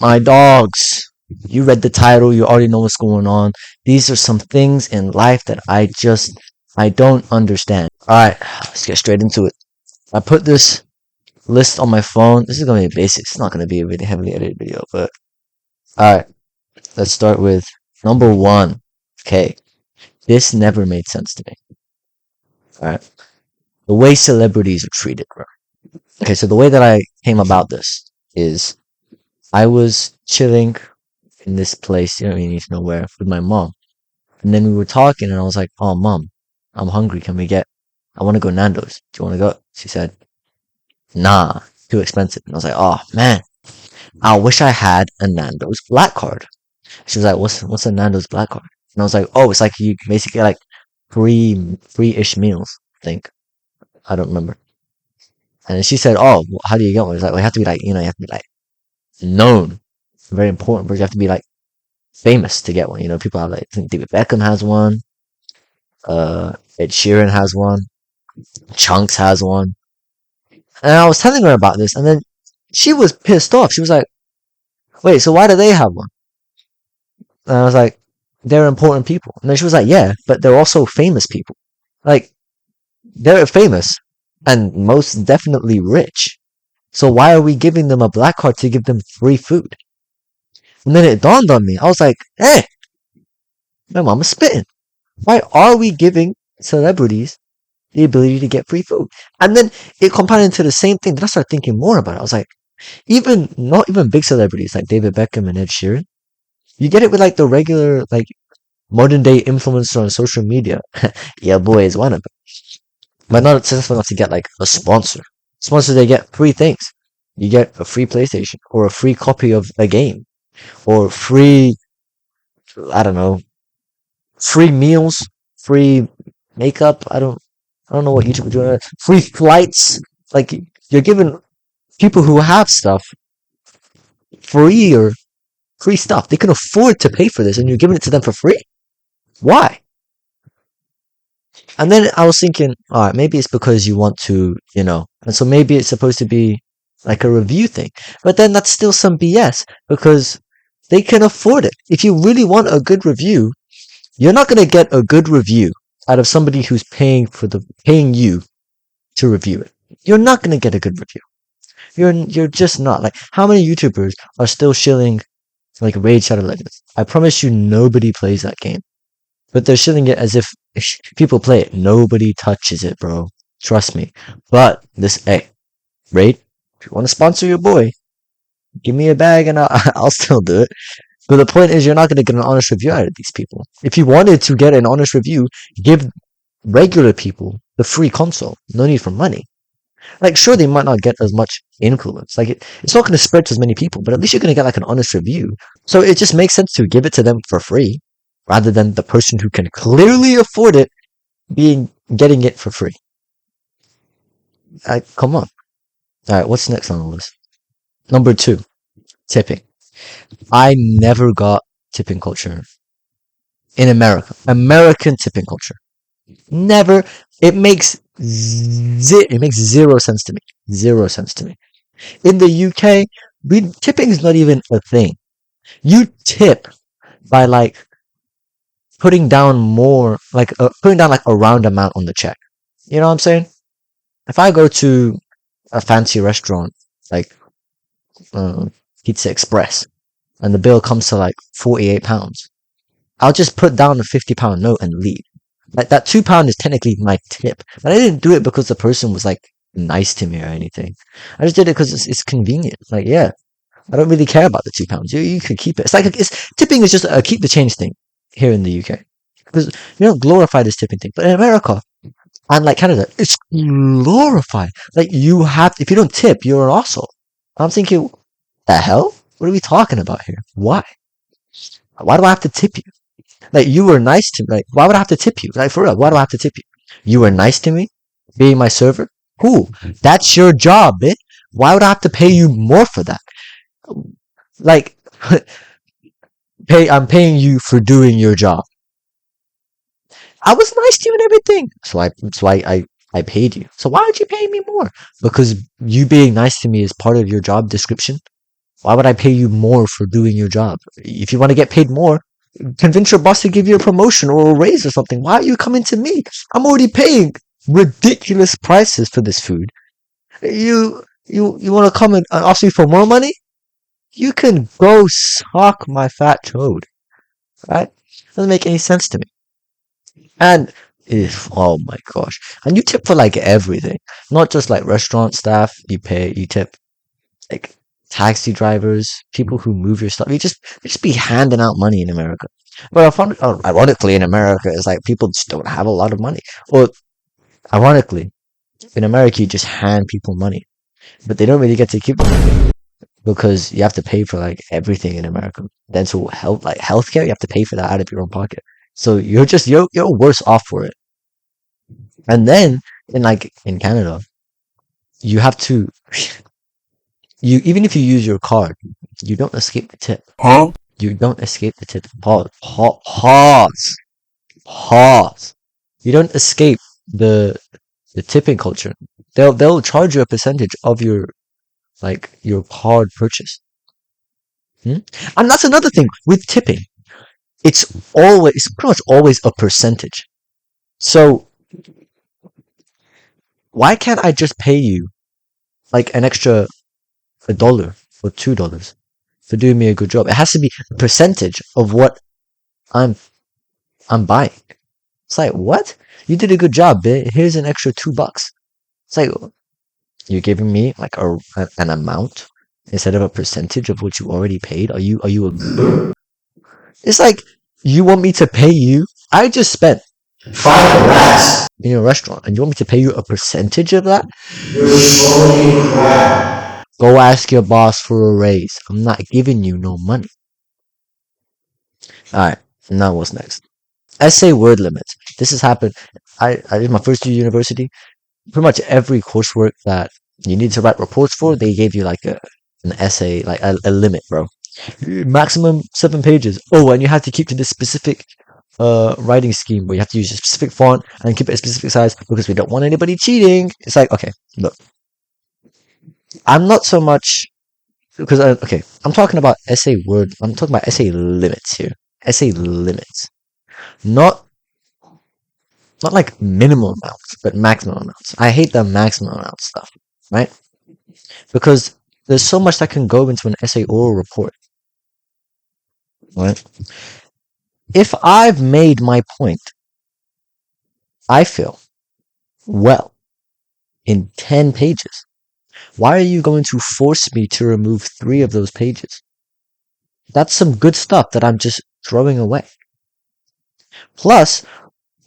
My dogs. You read the title, you already know what's going on. These are some things in life that I don't understand. Alright, let's get straight into it. I put this list on my phone. This is gonna be basic. It's not gonna be a really heavily edited video, but alright, let's start with number one. Okay, this never made sense to me. Alright, the way celebrities are treated, bro. Okay, so the way that I came about this is I was chilling in this place, you don't really need to know where, with my mom. And then we were talking, and I was like, "Oh, mom, I'm hungry. I want to go Nando's. Do you want to go?" She said, "Nah, too expensive." And I was like, "Oh man, I wish I had a Nando's black card." She was like, "What's a Nando's black card?" And I was like, "Oh, it's like you basically get like free-ish meals. I think I don't remember." And then she said, "Oh, well, how do you get one?" It's like, "Well, you have to be like, you have to be like known, very important, but you have to be like famous to get one. People have like, I think David Beckham has one, Ed Sheeran has one, Chunks has one." And I was telling her about this, and then she was pissed off. She was like, "Wait, so why do they have one?" And I was like, "They're important people." And then she was like, "Yeah, but they're also famous people. Like, they're famous and most definitely rich. So why are we giving them a black card to give them free food?" And then it dawned on me. I was like, "Hey, my mom is spitting. Why are we giving celebrities the ability to get free food?" And then it compounded into the same thing. Then I started thinking more about it. I was like, not even big celebrities like David Beckham and Ed Sheeran. You get it with like the regular, like modern day influencer on social media. Yeah, boy is one of them. But not successful enough to get like a sponsor. Sponsors, they get free things. You get a free PlayStation or a free copy of a game or free, I don't know, free meals, free makeup. I don't know what YouTube is doing. Free flights. Like you're giving people who have stuff free or free stuff. They can afford to pay for this, and you're giving it to them for free. Why? And then I was thinking, all right, maybe it's because you want to, and so maybe it's supposed to be like a review thing. But then that's still some BS because they can afford it. If you really want a good review, you're not going to get a good review out of somebody who's paying you to review it. You're not going to get a good review. You're just not. Like, how many YouTubers are still shilling like Raid Shadow Legends? I promise you nobody plays that game. But they're shilling it as if people play it. Nobody touches it, bro. Trust me. But hey, Raid, if you want to sponsor your boy, give me a bag and I'll still do it. But the point is, you're not going to get an honest review out of these people. If you wanted to get an honest review, give regular people the free console. No need for money. Like, sure, they might not get as much influence. Like, it's not going to spread to as many people, but at least you're going to get like an honest review. So it just makes sense to give it to them for free rather than the person who can clearly afford it getting it for free. Come on. All right, what's next on the list? Number two, tipping. I never got tipping culture in America. American tipping culture. Never. It makes zero sense to me. Zero sense to me. In the UK, tipping is not even a thing. You tip by like putting down like a round amount on the check. You know what I'm saying? If I go to a fancy restaurant like Pizza Express and the bill comes to like £48, I'll just put down a £50 note and leave. Like that £2 is technically my tip, but I didn't do it because the person was like nice to me or anything. I just did it because it's convenient. Like, yeah, I don't really care about the £2. You could keep it. It's like tipping is just a keep the change thing here in the UK because you don't glorify this tipping thing, but in America and like Canada, it's glorified. Like if you don't tip, you're an asshole. I'm thinking, the hell? What are we talking about here? Why? Why do I have to tip you? Like, you were nice to me. Like, why would I have to tip you? Like, for real, why do I have to tip you? You were nice to me, being my server. Cool. That's your job, bitch. Why would I have to pay you more for that? Like, I'm paying you for doing your job. I was nice to you and everything. So I paid you. So why would you pay me more? Because you being nice to me is part of your job description. Why would I pay you more for doing your job? If you want to get paid more, convince your boss to give you a promotion or a raise or something. Why are you coming to me? I'm already paying ridiculous prices for this food. You want to come and ask me for more money? You can go suck my fat chode, right? Doesn't make any sense to me. And if oh my gosh, and you tip for like everything, not just like restaurant staff. You tip like taxi drivers, people who move your stuff. You just be handing out money in America. But I found, ironically, in America, it's like people just don't have a lot of money. Or ironically, in America, you just hand people money, but they don't really get to keep the money because you have to pay for like everything in America. Dental health, like healthcare, you have to pay for that out of your own pocket. So you're worse off for it. And then in Canada, you have to you even if you use your card, you don't escape the tip. Huh? You don't escape the tip. Pause. Pause. You don't escape the tipping culture. They'll charge you a percentage of your card purchase. Hmm? And that's another thing with tipping. It's pretty much always a percentage. So why can't I just pay you like an extra $1 or $2 for doing me a good job? It has to be a percentage of what I'm I'm buying. It's like, what? You did a good job, bitch. Here's an extra $2. It's like you're giving me like an amount instead of a percentage of what you already paid. Are you a It's like you want me to pay you. I just spent 5 racks in your restaurant, and you want me to pay you a percentage of that? You're smoking crack. Go ask your boss for a raise. I'm not giving you no money. All right, now what's next? Essay word limits. This has happened. I did my first year university. Pretty much every coursework that you need to write reports for, they gave you like an essay, like a limit, bro. Maximum 7 pages. Oh, and you have to keep to this specific writing scheme where you have to use a specific font and keep it a specific size because we don't want anybody cheating. It's like, okay, look, I'm not so much because okay, I'm talking about essay word. I'm talking about essay limits here. Essay limits, not not like minimum amounts, but maximum amounts. I hate the maximum amount stuff, right? Because there's so much that can go into an essay or a report, right? If I've made my point, I feel, well, in 10 pages, why are you going to force me to remove 3 of those pages? That's some good stuff that I'm just throwing away. Plus,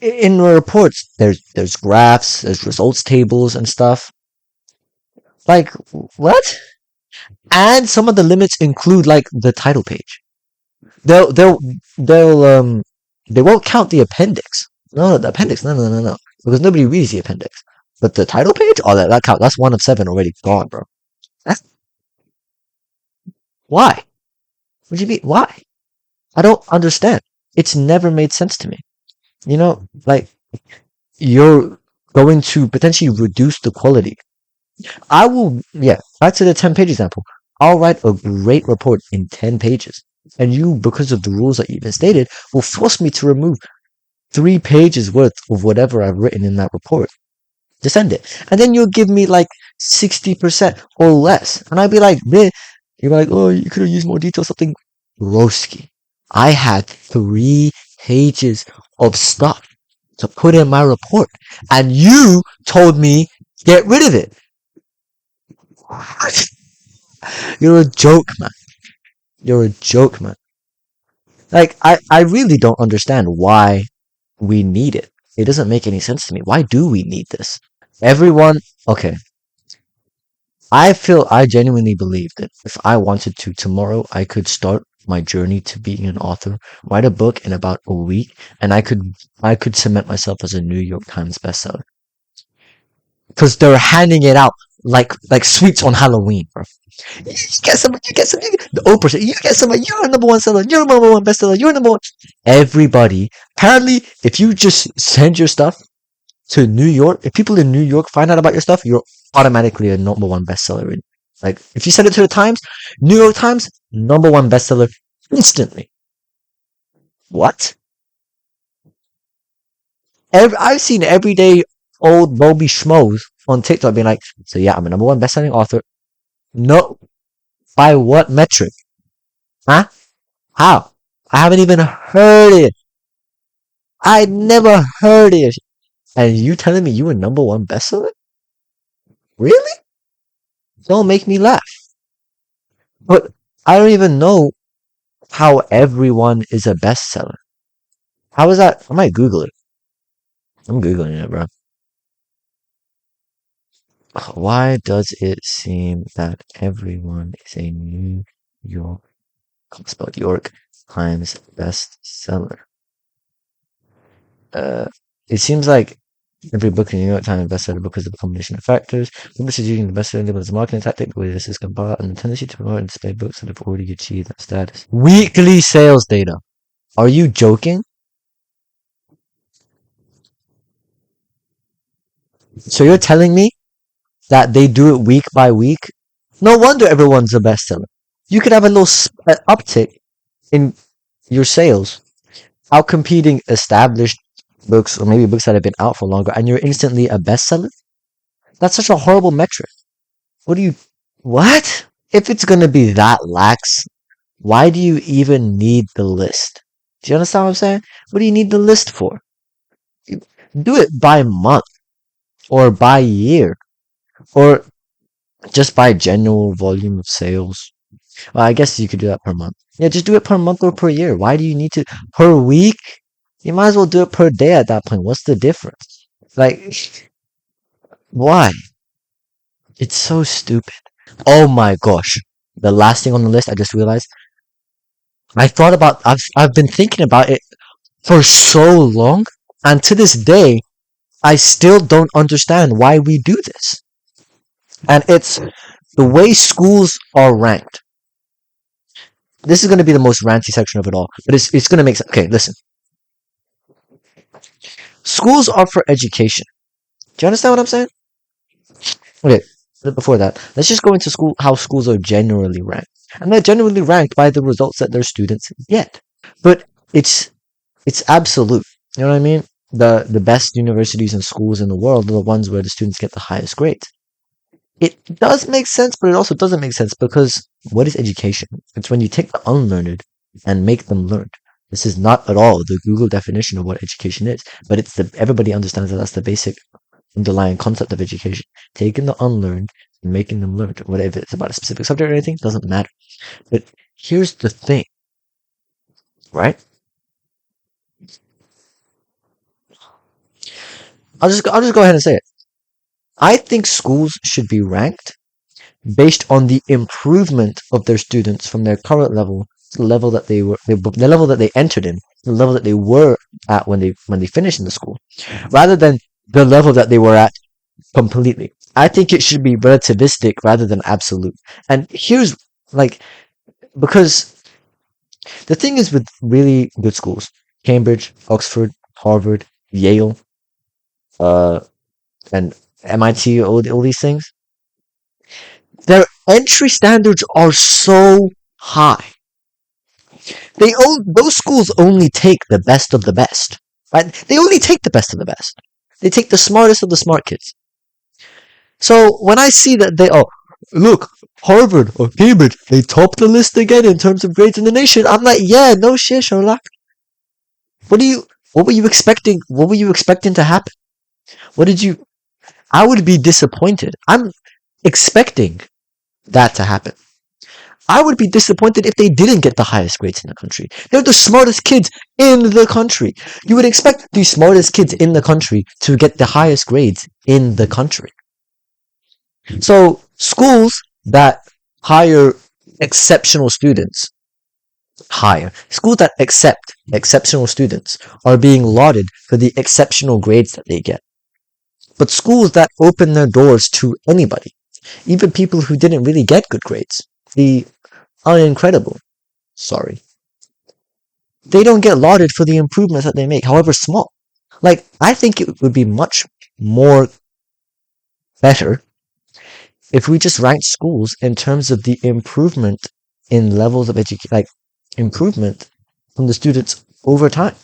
in the reports, there's graphs, there's results tables and stuff. Like, what? And some of the limits include like the title page. They'll they'll they'll they won't count the appendix. No, the appendix. No. Because nobody reads the appendix. But the title page, oh that count. That's 1 of 7 already gone, bro. That's why. What do you mean? Why? I don't understand. It's never made sense to me. Like you're going to potentially reduce the quality. Yeah, back to the 10 page example. I'll write a great report in 10 pages. And you, because of the rules that you even stated, will force me to remove 3 pages worth of whatever I've written in that report to send it. And then you'll give me like 60% or less. And I'd be like, meh. You're like, oh, you could have used more detail, something. Broski. I had 3 pages of stuff to put in my report. And you told me, get rid of it. You're a joke, man. You're a joke, man. Like, I really don't understand why we need it. It doesn't make any sense to me. Why do we need this? Everyone, okay. I genuinely believe that if I wanted to tomorrow, I could start my journey to being an author, write a book in about a week, and I could cement myself as a New York Times bestseller. Because they're handing it out like sweets on Halloween, bro. You get some, the Oprah said, you get some, you're a number 1 seller, you're a number 1 bestseller, you're a number 1. Everybody, apparently, if you just send your stuff to New York, if people in New York find out about your stuff, you're automatically a number 1 bestseller Like, if you send it to the Times, New York Times, #1 bestseller instantly. What? I've seen everyday old Bobby schmoes on TikTok being like, so yeah, I'm a #1 bestselling author. No. By what metric? Huh? How? I haven't even heard it. I never heard it. And you telling me you a #1 bestseller? Really? Don't make me laugh. But I don't even know how everyone is a bestseller. How is that? I might Google it. I'm Googling it, bro. Why does it seem that everyone is a New York, spelled York Times bestseller? It seems like every book in the New York Times bestseller book is a combination of factors. Publishers using the bestseller label as a marketing tactic, the way this is compiled, and the tendency to promote and display books that have already achieved that status. Weekly sales data. Are you joking? So you're telling me that they do it week by week? No wonder everyone's a bestseller. You could have a little uptick in your sales, out competing established books or maybe books that have been out for longer, and you're instantly a bestseller? That's such a horrible metric. What? If it's gonna be that lax, why do you even need the list? Do you understand what I'm saying? What do you need the list for? Do it by month or by year or just by general volume of sales. Well, I guess you could do that per month. Yeah, just do it per month or per year. Why do you need to per week? You might as well do it per day at that point. What's the difference? Like, why? It's so stupid. Oh my gosh. The last thing on the list I just realized. I've been thinking about it for so long, and to this day, I still don't understand why we do this. And it's the way schools are ranked. This is going to be the most ranty section of it all, but it's going to make sense. Okay, listen. Schools are for education. Do you understand what I'm saying? Okay, before that, let's just go into how schools are generally ranked. And they're generally ranked by the results that their students get. But it's absolute. You know what I mean? The best universities and schools in the world are the ones where the students get the highest grades. It does make sense, but it also doesn't make sense because what is education? It's when you take the unlearned and make them learned. This is not at all the Google definition of what education is, but everybody understands that that's the basic underlying concept of education. Taking the unlearned and making them learned. Whatever it's about a specific subject or anything, doesn't matter. But here's the thing, right? I'll just go ahead and say it. I think schools should be ranked based on the improvement of their students from their current level to the level that the level that they entered in, the level that they were at when they finished in the school, rather than the level that they were at completely. I think it should be relativistic rather than absolute. And here's like because the thing is with really good schools, Cambridge, Oxford, Harvard, Yale, uh, and MIT, all these things, their entry standards are so high. Those schools only take the best of the best, right? They only take the best of the best. They take the smartest of the smart kids. So when I see that look, Harvard or Cambridge, they top the list again in terms of grades in the nation, I'm like, yeah, no shit, Sherlock. What were you expecting? What were you expecting to happen? I would be disappointed. I'm expecting that to happen. I would be disappointed if they didn't get the highest grades in the country. They're the smartest kids in the country. You would expect the smartest kids in the country to get the highest grades in the country. So schools that hire exceptional students, schools that accept exceptional students are being lauded for the exceptional grades that they get. But schools that open their doors to anybody, even people who didn't really get good grades, the unincredible, they don't get lauded for the improvements that they make, however small. Like, I think it would be much more better if we just ranked schools in terms of the improvement in levels of education, like improvement from the students over time.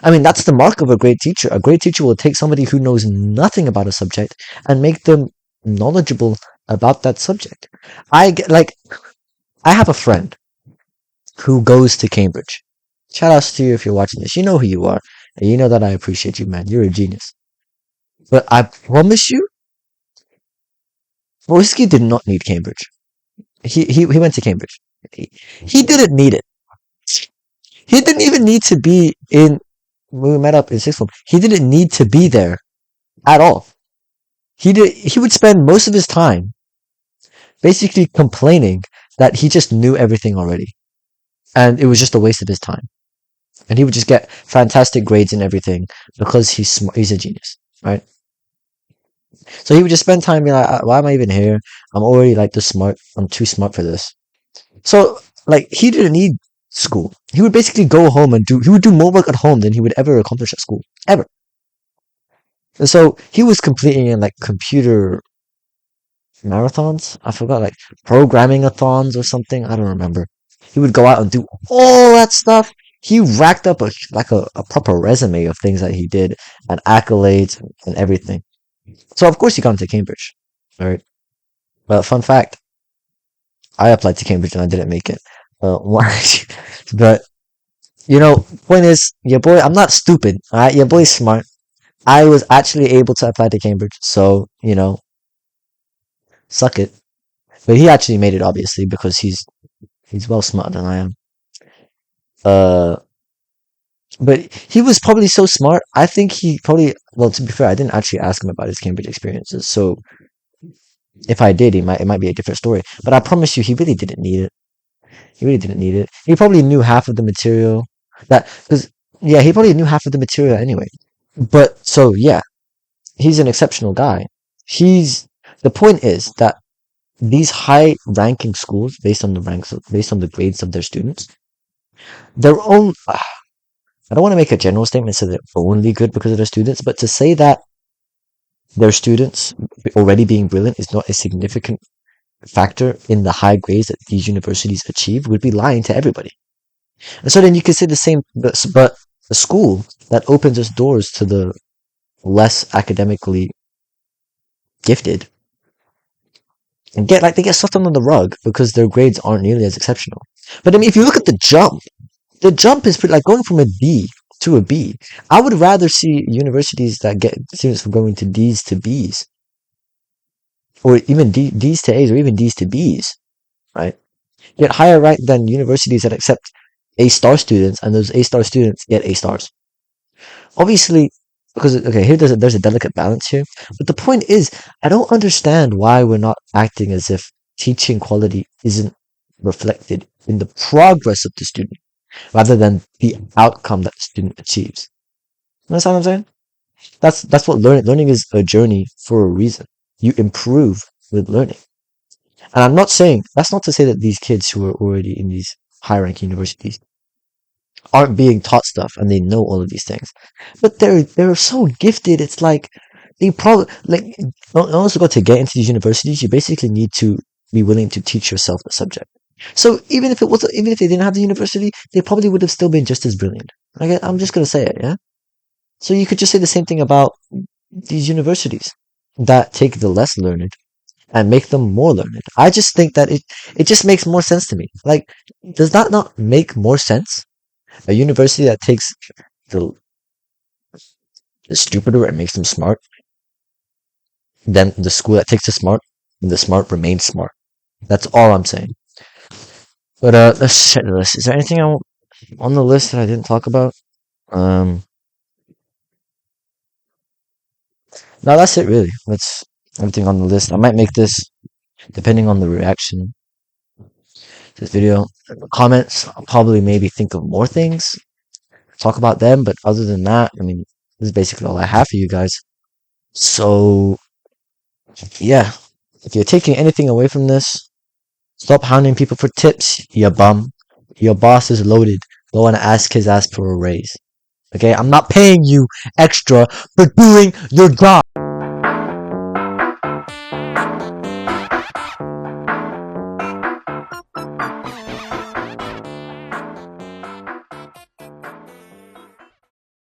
I mean, that's the mark of a great teacher. A great teacher will take somebody who knows nothing about a subject and make them knowledgeable about that subject. Like, I have a friend who goes to Cambridge. Shout outs to you if you're watching this. You know who you are. And you know that I appreciate you, man. You're a genius. But I promise you, Whiskey did not need Cambridge. He went to Cambridge. He didn't need it. He didn't even need to be in when we met up in sixth form. He didn't need to be there at all. He would spend most of his time basically complaining that he just knew everything already. And it was just a waste of his time. And he would just get fantastic grades and everything because he's smart, he's a genius, right? So he would just spend time being like, why am I even here? I'm already like this smart. I'm too smart for this. So like he didn't need school. He would basically go home and he would do more work at home than he would ever accomplish at school. Ever. And so he was completing in like computer marathons. I forgot, like programming-a-thons or something. I don't remember. He would go out and do all that stuff. He racked up a proper resume of things that he did and accolades and everything. So of course he got into Cambridge, right? But fun fact, I applied to Cambridge and I didn't make it. But point is, your boy, I'm not stupid, alright? Your boy's smart. I was actually able to apply to Cambridge, so suck it. But he actually made it, obviously, because he's well smarter than I am. Uh, but he was probably so smart. I think he probably, well, to be fair, I didn't actually ask him about his Cambridge experiences. So if I did, it might be a different story. But I promise you, he really didn't need it. He really didn't need it. He probably knew half of the material he probably knew half of the material anyway. But so yeah, he's an exceptional guy. The point is that these high ranking schools, based on the grades of their students, their own. I don't want to make a general statement so they're only good because of their students, but to say that their students already being brilliant is not a significant factor in the high grades that these universities achieve would be lying to everybody. And so then you could say the same, but a school that opens its doors to the less academically gifted and they get swept under the rug because their grades aren't nearly as exceptional. But I mean, if you look at the jump is pretty, like going from a D to a B. I would rather see universities that get students from going to D's to B's, or even D's to A's, or even D's to B's, right? Get higher rank than universities that accept A-star students, and those A-star students get A stars. Obviously, because here there's a delicate balance here, but the point is, I don't understand why we're not acting as if teaching quality isn't reflected in the progress of the student, rather than the outcome that the student achieves. You understand what I'm saying? That's what learning is, a journey for a reason. You improve with learning. And I'm not saying, that's not to say that these kids who are already in these high-ranking universities aren't being taught stuff and they know all of these things. But they're so gifted, it's like they probably, like, in order to get into these universities, you basically need to be willing to teach yourself the subject. So even if they didn't have the university, they probably would have still been just as brilliant. I'm just gonna say it, yeah? So you could just say the same thing about these universities that take the less learned and make them more learned. I just think that it just makes more sense to me. Like, does that not make more sense? A university that takes the stupider and makes them smart, than the school that takes the smart and the smart remains smart. That's all I'm saying. But let's check the list. Is there anything on the list that I didn't talk about? No, that's it really. That's everything on the list. I might make this, depending on the reaction to this video. Comments, I'll probably maybe think of more things, talk about them, but other than that, I mean, this is basically all I have for you guys. So, yeah. If you're taking anything away from this, stop hounding people for tips, you bum. Your boss is loaded. Go and ask his ass for a raise. Okay? I'm not paying you extra for doing your job.